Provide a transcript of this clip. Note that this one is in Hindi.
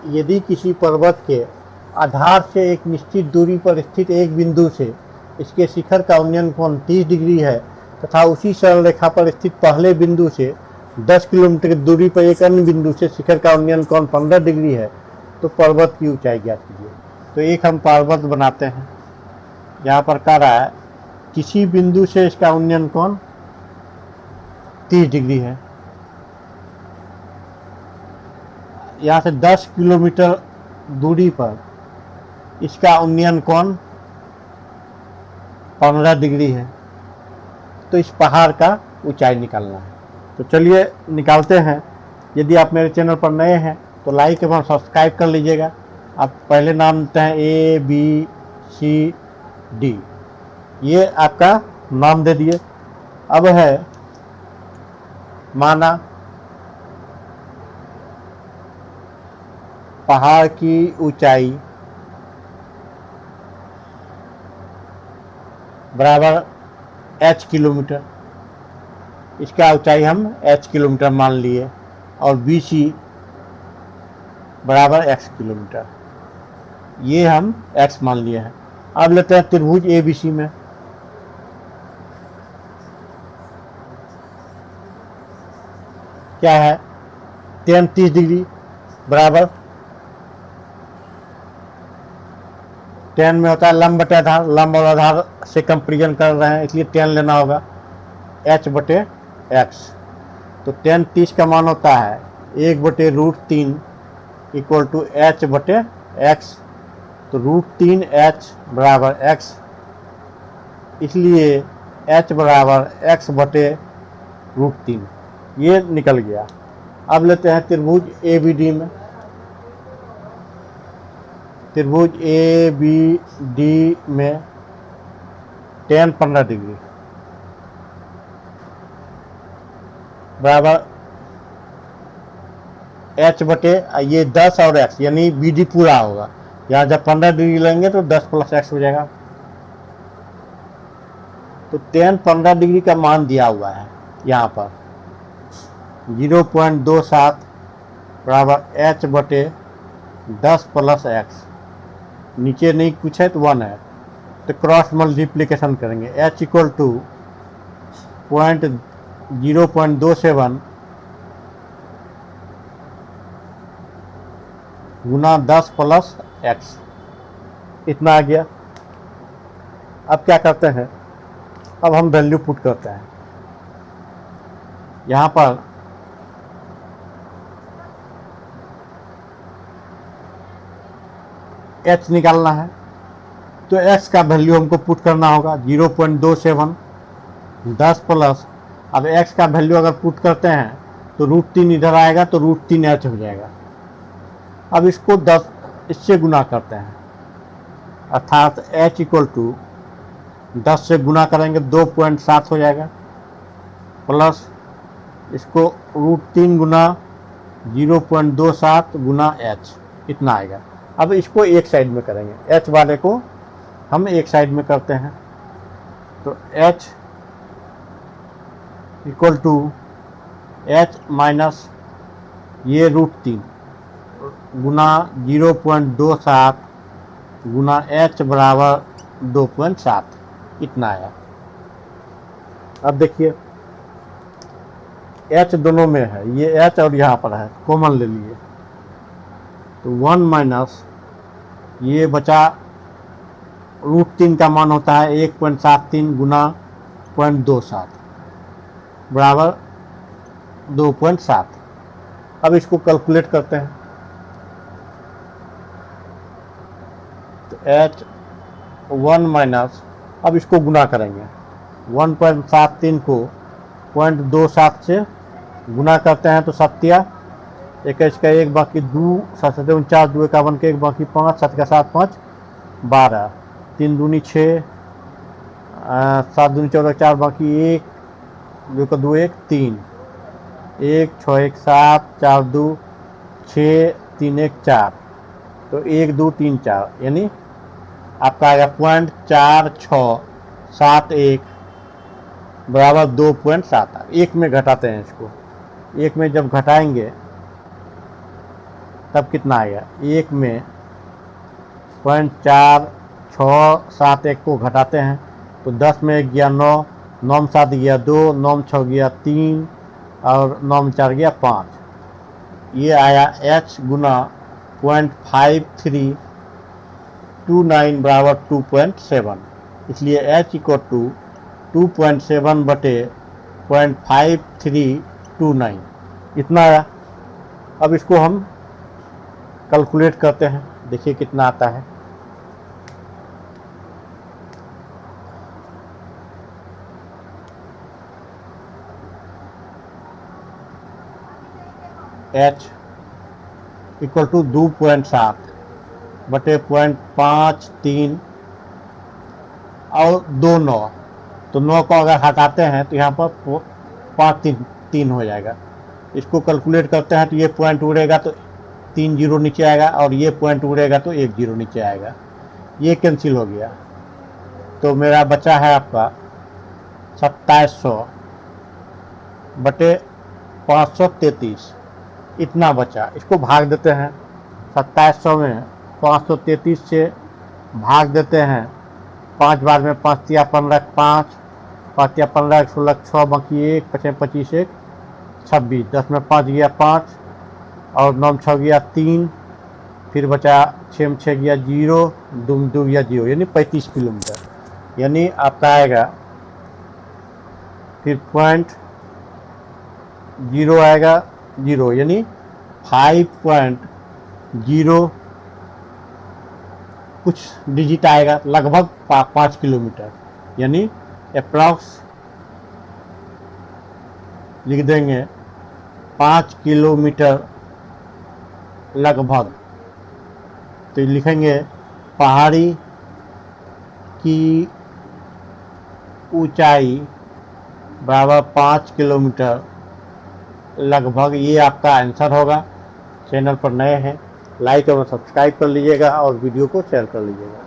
यदि किसी पर्वत के आधार से एक निश्चित दूरी पर स्थित एक बिंदु से इसके शिखर का उन्नयन कोण 30 डिग्री है तथा उसी सरल रेखा पर स्थित पहले बिंदु से 10 किलोमीटर की दूरी पर एक अन्य बिंदु से शिखर का उन्नयन कोण 15 डिग्री है तो पर्वत की ऊंचाई ज्ञात कीजिए। तो एक हम पर्वत बनाते हैं, यहाँ पर कह रहा है किसी बिंदु से इसका उन्नयन कोण 30 डिग्री है, यहाँ से 10 किलोमीटर दूरी पर इसका उन्नयन कोण 15 डिग्री है, तो इस पहाड़ का ऊंचाई निकालना है। तो चलिए निकालते हैं। यदि आप मेरे चैनल पर नए हैं तो लाइक एवं सब्सक्राइब कर लीजिएगा। आप पहले नाम देते हैं ABCD, ये आपका नाम दे दिए। अब है माना पहाड़ की ऊंचाई बराबर h किलोमीटर, इसका ऊंचाई हम h किलोमीटर मान लिए, और BC बराबर x किलोमीटर, ये हम x मान लिए हैं। अब लेते हैं त्रिभुज ABC में। क्या है, tan 30 डिग्री बराबर, tan में होता है लंब बटे आधार, लंब और आधार से कंपेरिजन कर रहे हैं इसलिए tan लेना होगा h बटे x। तो tan 30 का मान होता है 1/√3 इक्वल टू h बटे x। तो √3h बराबर x, इसलिए h बराबर x बटे √3, ये निकल गया। अब लेते हैं त्रिभुज ABD में। त्रिभुज ABD में tan 15 डिग्री बराबर h बटे ये 10 और x, यानी BD पूरा होगा। यहाँ जब 15 डिग्री लेंगे तो 10 + x हो जाएगा। तो tan 15 डिग्री का मान दिया हुआ है यहाँ पर 0.27 बराबर h बटे 10 + x, नीचे नहीं कुछ है तो 1 है, तो क्रॉस मल्टीप्लिकेशन करेंगे। h इक्वल टू 0.27 गुना 10 + x, इतना आ गया। अब क्या करते हैं, अब हम वैल्यू पुट करते हैं। यहाँ पर h निकालना है, तो x का वैल्यू हमको पुट करना होगा 0.27 10 प्लस, अब x का वैल्यू अगर पुट करते हैं तो √3 इधर आएगा तो √3h हो जाएगा। अब इसको 10 इससे गुना करते हैं, अर्थात h इक्वल टू 10 से गुना करेंगे 2.7 हो जाएगा, प्लस इसको √3 गुना 0.27 गुना h, इतना आएगा। अब इसको एक साइड में करेंगे, h वाले को हम एक साइड में करते हैं। तो h equal to h minus ये √3 गुना 0.27 गुना h बराबर 2.7, इतना आया। अब देखिए h दोनों में है, ये h और यहाँ पर है, कॉमन ले लिए, तो 1 माइनस ये बचा √3 का मान होता है 1.73 गुना 0.27 बराबर 2.7। अब इसको कैलकुलेट करते हैं, तो h 1 माइनस, अब इसको गुना करेंगे 1.73 को 0.27 से गुना करते हैं तो 7 एक का 1 बाकी 2 7 49 2 51 के 1 बाकी 5 7 का 7 5 12 3 दूनी 6 7 दूनी 14 4 बाकी 1 2 का 2 1 3 1 6 1 7 4 2 6 3 1 4, तो 1 2 3 4, यानी आपका आएगा 0.4671 बराबर 2.7। एक में घटाते हैं इसको, एक में जब घटाएंगे तब कितना आएगा, 1 में 0.4671 को घटाते हैं तो 10 में 1 गया 9, 9 में 7 गया 2, 9 में 6 गया 3 और 9 में 4 गया 5। ये आया h गुना 0.5329 बराबर 2.7, इसलिए h इक्वल टू 2.7 बटे 0.5329 इतना आया। अब इसको हम कैलकुलेट करते हैं, देखिए कितना आता है। h इक्वल टू 2.7 बटे 0.53 और 2 9, तो 9 को अगर हटाते हैं तो यहाँ पर 5 हो जाएगा। इसको कैलकुलेट करते हैं तो ये पॉइंट उड़ेगा तो 3 जीरो नीचे आएगा और ये पॉइंट उड़ेगा तो 1 जीरो नीचे आएगा, ये कैंसिल हो गया। तो मेरा बचा है आपका 2700 बटे 533, इतना बचा। इसको भाग देते हैं, 2700 में 533 से भाग देते हैं, 5 बार में 5 तिया 15 5, 5 तिया 15 16 6 बाकी 1 5 25 1 26, 10 में 5 गया 5 और 9 में 6 गया 3, फिर बचा 6 में 6 गया 0, 2 में 2 गया 0, यानी 35 किलोमीटर। यानी आपका आएगा फिर 0.0 आएगा 0, यानी 5.0 कुछ डिजिट आएगा, लगभग 5 किलोमीटर, यानी अप्रॉक्स लिख देंगे 5 किलोमीटर लगभग। तो लिखेंगे पहाड़ी की ऊंचाई बराबर 5 किलोमीटर लगभग, ये आपका आंसर होगा। चैनल पर नए हैं लाइक और सब्सक्राइब कर लीजिएगा और वीडियो को शेयर कर लीजिएगा।